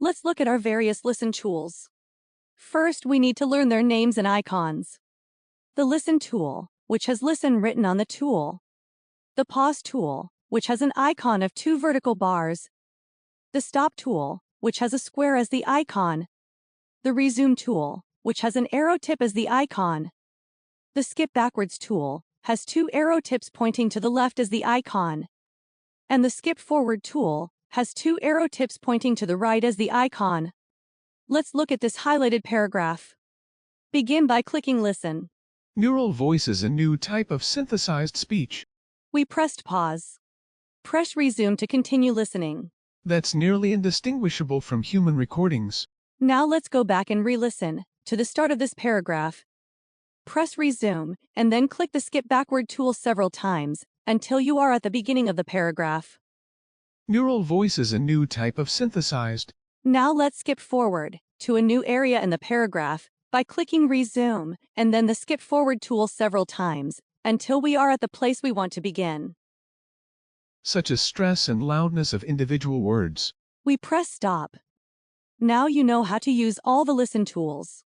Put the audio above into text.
Let's look at our various listen tools. First, we need to learn their names and icons. The Listen tool, which has Listen written on the tool. The Pause tool, which has an icon of 2 vertical bars. The Stop tool, which has a square as the icon. The Resume tool, which has an arrow tip as the icon. The Skip Backwards tool has 2 arrow tips pointing to the left as the icon. And the Skip Forward tool has 2 arrow tips pointing to the right as the icon. Let's look at this highlighted paragraph. Begin by clicking Listen. Neural voice is a new type of synthesized speech. We pressed pause. Press Resume to continue listening. That's nearly indistinguishable from human recordings. Now let's go back and re-listen to the start of this paragraph. Press Resume and then click the Skip Backward tool several times until you are at the beginning of the paragraph. Neural voice is a new type of synthesized. Now let's skip forward to a new area in the paragraph by clicking Resume and then the Skip Forward tool several times until we are at the place we want to begin. Such as stress and loudness of individual words. We press Stop. Now you know how to use all the Listen tools.